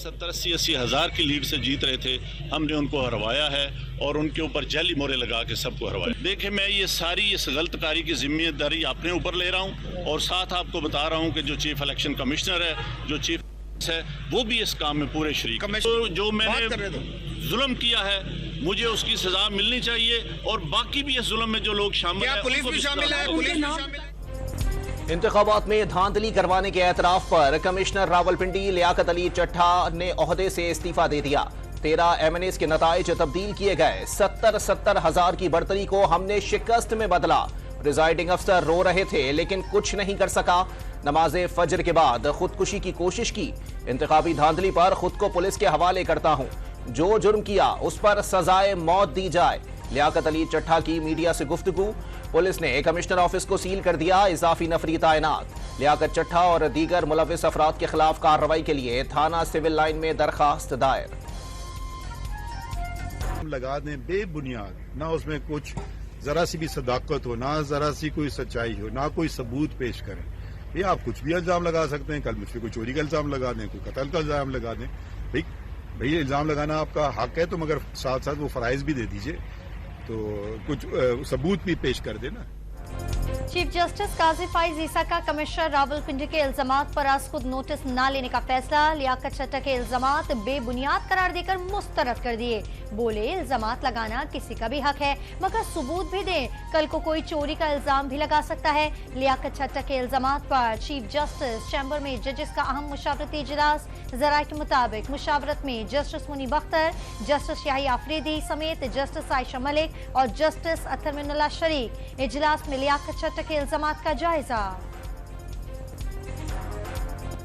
70-80 हज़ार की लीड से जीत रहे थे, हमने उनको हरवाया है और उनके ऊपर जैली मोहरे लगा के सबको हरवाया। देखिए, मैं ये सारी इस गलतकारी की जिम्मेदारी अपने ऊपर ले रहा हूँ और साथ आपको बता रहा हूँ कि जो चीफ इलेक्शन कमिश्नर है, जो चीफ है, वो भी इस काम में पूरे शरीक है। तो जो मैंने जुल्म किया है, मुझे उसकी सजा मिलनी चाहिए और बाकी भी इस जुल्म में जो लोग शामिल हैं, पुलिस भी शामिल है, पुलिस भी शामिल है। इंतखाबात में धांधली करवाने के एतराफ पर कमिश्नर रावलपिंडी लियाकत अली चट्ठा ने ओहदे से इस्तीफा दे दिया। 13 एमएनएस के नताइज तब्दील किए गए। 70 हज़ार की बढ़तरी को हमने शिकस्त में बदला। प्रिजाइडिंग अफसर रो रहे थे लेकिन कुछ नहीं कर सका। नमाज फजर के बाद खुदकुशी की कोशिश की। इंतखाबी धांधली पर खुद को पुलिस के हवाले करता हूं। जो जुर्म किया उस पर सजाए मौत दी जाए। लियाकत अली चट्ठा की मीडिया से गुफ्तगू। पुलिस ने कमिश्नर ऑफिस को सील कर दिया। इजाफी नफरी तैनात। लियाकत चट्ठा और दीगर मुलविस अफराद के खिलाफ कार्रवाई के लिए थाना सिविल लाइन में दरखास्त दायर। लगा दें बेबुनियाद, ना उसमें कुछ जरा सी भी सदाकत हो, ना जरा सी कोई सच्चाई हो, ना कोई सबूत पेश करें। ये आप कुछ भी इल्जाम लगा सकते हैं। कल मुझ पर कोई चोरी का इल्जाम लगा दें, कोई कत्ल का इल्जाम लगा दें। भाई इल्जाम लगाना आपका हक है, तो मगर साथ साथ वो फराइज भी दे दीजिए, तो कुछ सबूत भी पेश कर देना। चीफ जस्टिस काजी फाइज ईसा का कमिश्नर रावलपिंडी के इल्जामात पर आज खुद नोटिस न लेने का फैसला। लियाकत चट्टा के इल्जामात बेबुनियाद करार देकर मुस्तरद कर दिए। बोले, इल्जामात लगाना किसी का भी हक है, मगर सबूत भी दें। कल को कोई चोरी का इल्जाम भी लगा सकता है। लियाकत चट्टा के इल्जामात पर चीफ जस्टिस चैम्बर में जजेस का अहम मुशावरती इजलास। जराये के मुताबिक मुशावरत में जस्टिस मुनीब अख्तर, जस्टिस शाही आफरीदी समेत जस्टिस आयशा मलिक और जस्टिस अतर मिनुल्लाह शरीक। इजलास में लियाकत चट्टा के इल्जामात का जायजा।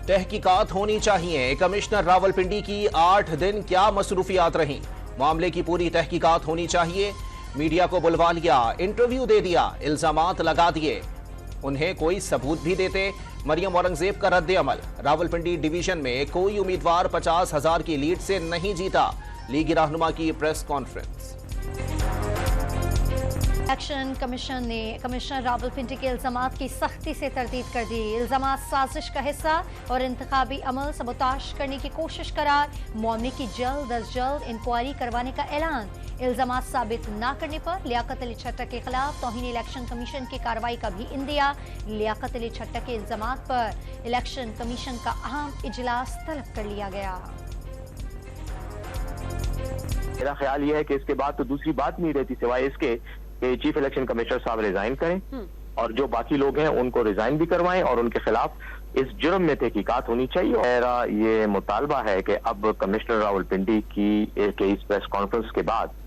तहकीकात होनी चाहिए। कमिश्नर रावलपिंडी की 8 दिन क्या मसरूफियात रहीं? मामले की पूरी तहकीकात होनी चाहिए। मीडिया को बुलवा लिया, इंटरव्यू दे दिया, इल्जामात लगा दिए। उन्हें कोई सबूत भी देते। मरियम औरंगजेब का रद्द अमल। रावलपिंडी डिवीजन में कोई उम्मीदवार 50 हज़ार की लीड से नहीं जीता। लीगी रहनुमा की प्रेस कॉन्फ्रेंस। इलेक्शन कमीशन ने कमिश्नर रावलपिंडी के इल्जामात की सख्ती से तरदीद कर दी। इल्जामात साजिश का हिस्सा और इंतखाबी अमल सबोताश करने की कोशिश करार। मामले की जल्द अज जल्द इंक्वायरी करवाने का ऐलान। इल्जामात साबित न करने पर लियाकत अली चट्टा के खिलाफ तौहीन इलेक्शन कमीशन की कार्रवाई का भी इंदिया। लियाकत अली चट्टा के इल्जामात पर इलेक्शन कमीशन का अहम इजलास तलब कर लिया गया। मेरा ख्याल यह है कि इसके बाद तो दूसरी बात नहीं रहती सिवाय इसके कि चीफ इलेक्शन कमिश्नर साहब रिजाइन करें और जो बाकी लोग हैं उनको रिजाइन भी करवाएं और उनके खिलाफ इस जुर्म में तहकीकात होनी चाहिए। मेरा ये मुतालबा है कि अब कमिश्नर रावलपिंडी की इस प्रेस कॉन्फ्रेंस के बाद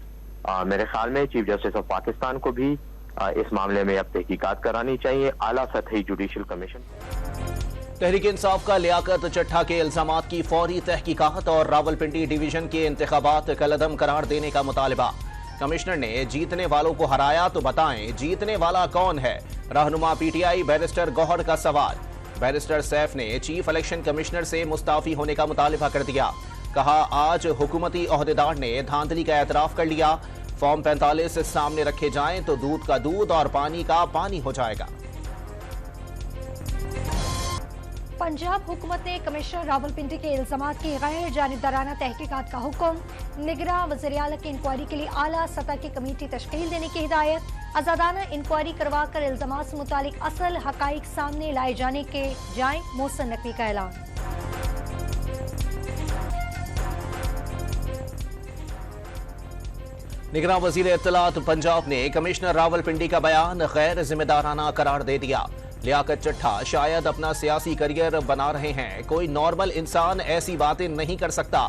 मेरे ख्याल में चीफ जस्टिस ऑफ पाकिस्तान को भी इस मामले में अब तहकीकात करानी चाहिए। आला सतही जुडिशल कमीशन। तहरीक इंसाफ का लियाकत चट्ठा के इल्जामात की फौरी तहकीकात और रावलपिंडी डिवीजन के इंतखाबात कलअदम करार देने का मुतालबा। कमिश्नर ने जीतने वालों को हराया तो बताएं जीतने वाला कौन है? रहनुमा पीटीआई बैरिस्टर गौहर का सवाल। बैरिस्टर सैफ ने चीफ इलेक्शन कमिश्नर से मुस्ताफी होने का मुतालिबा कर दिया। कहा, आज हुकूमती ओहदेदार ने धांधली का एतराफ कर लिया। फॉर्म 45 सामने रखे जाएं तो दूध का दूध और पानी का पानी हो जाएगा। पंजाब हुकूमत ने कमिश्नर रावलपिंडी के इल्जामात की गैर जानिबदाराना तहकीकात का हुक्म। निगरां वज़ीर आला की इंक्वायरी के लिए आला सतह की कमेटी तश्कील देने की हिदायत। आजादाना इंक्वायरी करवाकर इल्जामात से मुतालिक असल हकाइक सामने लाए जाने के जाए मोहसिन नकवी का ऐलान। निगरां वज़ीर इत्तलात पंजाब ने कमिश्नर रावलपिंडी का बयान गैर जिम्मेदाराना करार दे दिया। लियाकत चट्ठा शायद अपना सियासी करियर बना रहे हैं। कोई नॉर्मल इंसान ऐसी बातें नहीं कर सकता।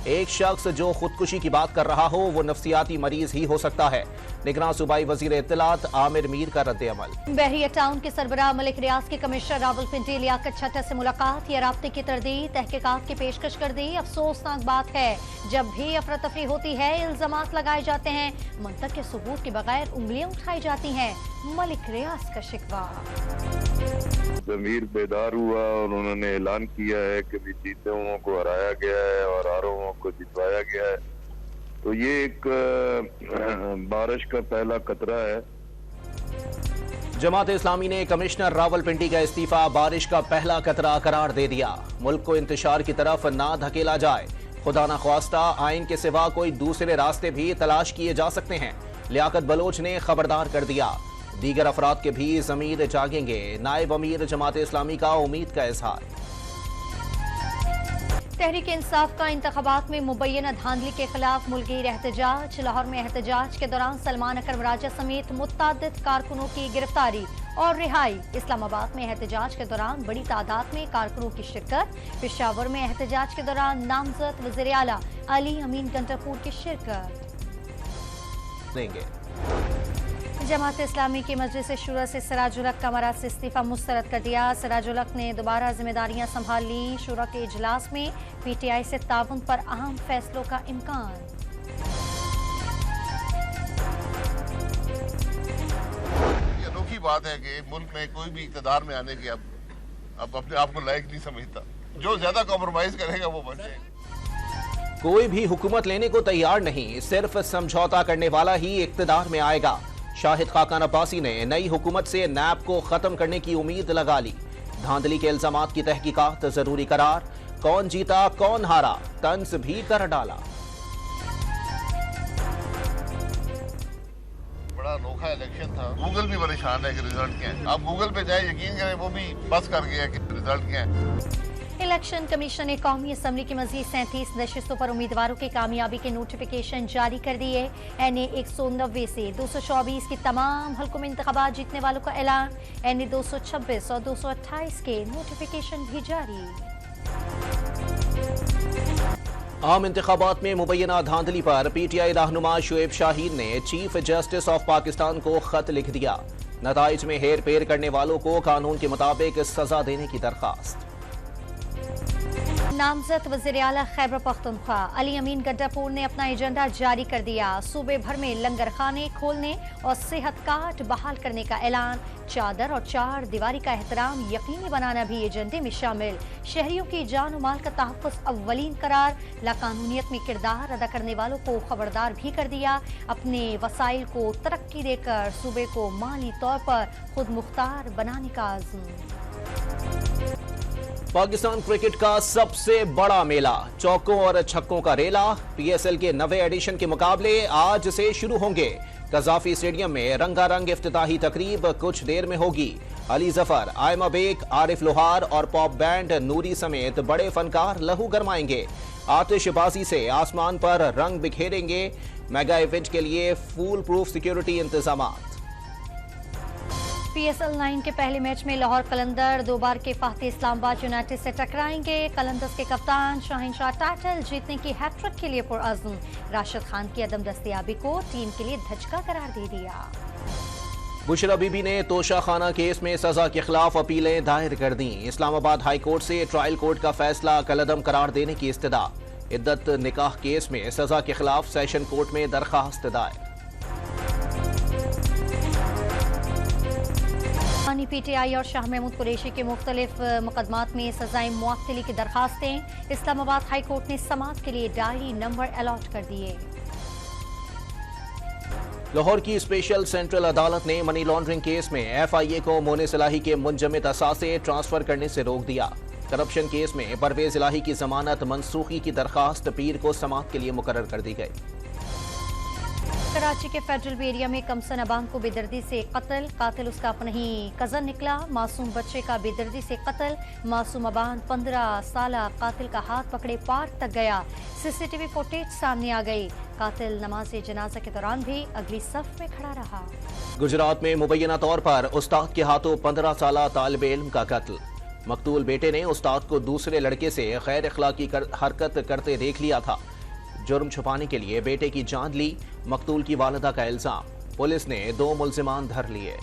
एक शख्स जो खुदकुशी की बात कर रहा हो वो नफ्सियाती मरीज ही हो सकता है। निगरां सूबाई वजीर इत्तलात आमिर मीर का रद्द अमल। बहरिया टाउन के सरबराह मलिक रियाज के कमिश्नर रावलपिंडी लियाकत चट्टा से मुलाकात या राब्ते की तरदीद तहकीकात की पेशकश कर दी। अफसोसनाक बात है जब भी अफरा तफरी होती है इल्जामात लगाए जाते हैं, मंतक के सबूत के बगैर उंगलियां उठाई जाती हैं। मलिक रियाज का शिकवा। ज़मीर बेदार हुआ और उन्होंने ऐलान किया है कि भी जीते हुओं को हराया गया है और हारे हुओं को जितवाया गया है, तो ये एक बारिश का पहला कतरा है। जमात इस्लामी ने कमिश्नर रावलपिंडी का इस्तीफा बारिश का पहला कतरा करार दे दिया। मुल्क को इंतशार की तरफ ना धकेला जाए। खुदा न ख्वास्ता आइन के सिवा कोई दूसरे रास्ते भी तलाश किए जा सकते हैं। लियाकत बलोच ने खबरदार कर दिया। दीगर अफराद के भी ज़मीर जागेंगे। नायब अमीर जमात इस्लामी का उम्मीद का इजहार। तहरीक इंसाफ का इंतखाबात में मुबैना धांधली के खिलाफ मुल्की एहतजाज। लाहौर में एहतजाज के दौरान सलमान अकरम राजा समेत मुतअद्दिद कारकुनों की गिरफ्तारी और रिहाई। इस्लामाबाद में एहतजाज के दौरान बड़ी तादाद में कारकुनों की शिरकत। पेशावर में एहतजाज के दौरान नामजद वज़ीर आला अली अमीन गंडापुर की शिरकत देंगे। जमात इस्लामी की मजलिस शुरा से सिराजुल हक का मराज से इस्तीफा मुस्तरद कर दिया। सिराजुल हक ने दोबारा जिम्मेदारियां संभाल ली। शुरा के इजलास में पीटीआई से ताउन पर अहम फैसलों का इम्कान। ये अनोखी बात है कि मुल्क में कोई भी इक़्तिदार में आने के अब अपने आप को लायक नहीं समझता। जो ज्यादा कॉम्प्रोमाइज करेगा वो बन जाएगा। कोई भी हुकूमत लेने को तैयार नहीं, सिर्फ समझौता करने वाला ही इक़्तिदार में आएगा। शाहिद खाकान अब्बासी ने नई हुकूमत से नैब को खत्म करने की उम्मीद लगा ली। धांधली के इल्जामात की तहकीकात जरूरी करार। कौन जीता कौन हारा तंज भी कर डाला। बड़ा अनोखा इलेक्शन था। गूगल भी परेशान है कि रिजल्ट क्या है। आप गूगल पे जाए, यकीन करें वो भी बस कर गया कि रिजल्ट क्या है। इलेक्शन कमीशन ने कौमी असम्बली की मजीद 37 नशिस्तों पर उम्मीदवारों की कामयाबी के नोटिफिकेशन जारी कर दिए। NA 190 से 224 की तमाम हल्कों में इंतखाबात जीतने वालों का ऐलान। NA 226 और 228 के नोटिफिकेशन भी जारी। आम इंतखाबात में मुबैना धांधली पर PTI रहनुमा शुएब शाहीन ने चीफ जस्टिस ऑफ पाकिस्तान को खत लिख दिया। नताइज में हेर फेर करने वालों को कानून के मुताबिक सजा देने की दरखास्त। नामजद वज़ीर आला खैबर पख्तूनख्वा अली अमीन गंडापुर ने अपना एजेंडा जारी कर दिया। सूबे भर में लंगर खाने खोलने और सेहत कार्ड बहाल करने का ऐलान। चादर और चार दीवारी का एहतराम यकीनी बनाना भी एजेंडे में शामिल। शहरियों की जान और माल का तहफ़्फ़ुज़ अव्वलीन करार। लाकानूनियत में किरदार अदा करने वालों को खबरदार भी कर दिया। अपने वसाइल को तरक्की देकर सूबे को माली तौर पर खुद मुख्तार बनाने का आज़म। पाकिस्तान क्रिकेट का सबसे बड़ा मेला, चौकों और छक्कों का रेला। PSL के नवे एडिशन के मुकाबले आज से शुरू होंगे। कज़ाफी स्टेडियम में रंगारंग इफ्तिताही तकरीब कुछ देर में होगी। अली जफर, आयमा बेग, आरिफ लोहार और पॉप बैंड नूरी समेत बड़े फनकार लहू गरमाएंगे। आतिशबाजी से आसमान पर रंग बिखेरेंगे। मेगा इवेंट के लिए फूल प्रूफ सिक्योरिटी इंतजामात। PSL 9 के पहले मैच में लाहौर कलंदर 2 बार के फाते इस्लामाबाद यूनाइटेड से टकराएंगे। कलंदर्स के कप्तान शाहीन शाह टाइटल जीतने की हैट्रिक के लिए पुरअज़्म। राशिद खान की अदम दस्तयाबी को टीम के लिए धचका करार दे दिया। बुशरा बीबी ने तोशा खाना केस में सजा के खिलाफ अपीलें दायर कर दी। इस्लामाबाद हाई कोर्ट से ट्रायल कोर्ट का फैसला कलअदम करार देने की इस्तदा। इद्दत निकाह केस में सजा के खिलाफ सेशन कोर्ट में दरखास्त दायर। PTI और शाह महमूद कुरैशी के मुख्तलिफ मुकदमात में सजाएं मुअत्तली की दरखास्तें। इस्लामाबाद हाई कोर्ट ने समात के लिए डायरी नंबर अलॉट कर दिए। लाहौर की स्पेशल सेंट्रल अदालत ने मनी लॉन्ड्रिंग केस में FIA को मोनिस इलाही के मुंजमद असासे ट्रांसफर करने से रोक दिया। करप्शन केस में परवेज इलाही की जमानत मनसूखी की दरखास्त पीर को समात के लिए मुकर्रर कर दी गई। कराची के फेडरल बे एरिया में कमसन अबांग को बेदर्दी से कत्ल। कातिल उसका अपना ही कजन निकला। मासूम बच्चे का बेदर्दी से कत्ल। मासूम अबांग 15 साल कातिल का हाथ पकड़े पार्क तक गया। CCTV फुटेज सामने आ गई। कातिल नमाज जनाजा के दौरान भी अगली सफ में खड़ा रहा। गुजरात में मुबैना तौर पर उस्ताद के हाथों 15 साल तालिब इल्म का कत्ल। मकतूल बेटे ने उस्ताद को दूसरे लड़के से गैर अखलाकी हरकत करते देख लिया था। जुर्म छुपाने के लिए बेटे की जान ली। मकतूल की वालिदा का इल्जाम। पुलिस ने 2 मुल्जिमान धर लिए।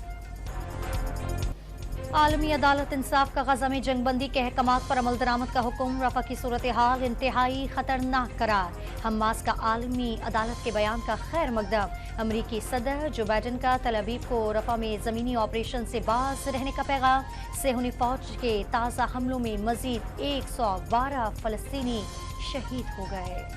आलमी अदालत इंसाफ का गजा में जंगबंदी के अहकामात पर अमल दरामद का हुक्म। रफा की सूरत हाल इंतहाई खतरनाक करार। हमास का आलमी अदालत के बयान का खैर मकदम। अमरीकी सदर जो बाइडन का तल अवीव को रफा में जमीनी ऑपरेशन से बाज रहने का पैगाम। सेहूनी फौज के ताज़ा हमलों में मजीद 112 फलस्तीनी शहीद हो गए।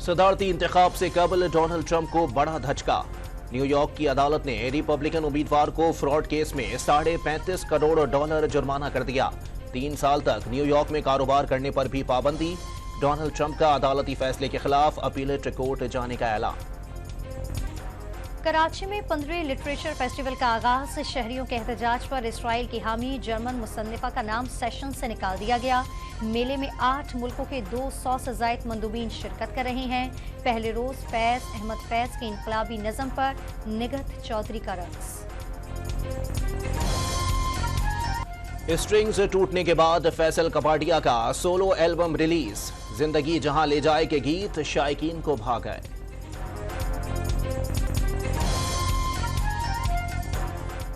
सदारती इंतखाब से कबल डोनाल्ड ट्रंप को बड़ा धचका। न्यूयॉर्क की अदालत ने रिपब्लिकन उम्मीदवार को फ्रॉड केस में $35.5 करोड़ जुर्माना कर दिया। 3 साल तक न्यूयॉर्क में कारोबार करने पर भी पाबंदी। डोनाल्ड ट्रंप का अदालती फैसले के खिलाफ अपीलेट कोर्ट जाने का ऐलान। कराची में 15वें लिटरेचर फेस्टिवल का आगाज शहरियों के एहतजाज पर इसराइल की हामी जर्मन मुसन्निफा का नाम सेशन से निकाल दिया गया। मेले में 8 मुल्कों के 200 से ज़ायद मंदूबीन शिरकत कर रहे हैं। पहले रोज फैज अहमद फैज के इनकलाबी नज़म पर निगहत चौधरी का रक्स। स्ट्रिंग्स टूटने के बाद फैसल कपाडिया का सोलो एल्बम रिलीज। जिंदगी जहां ले जाए के गीत शायकीन को भा गए।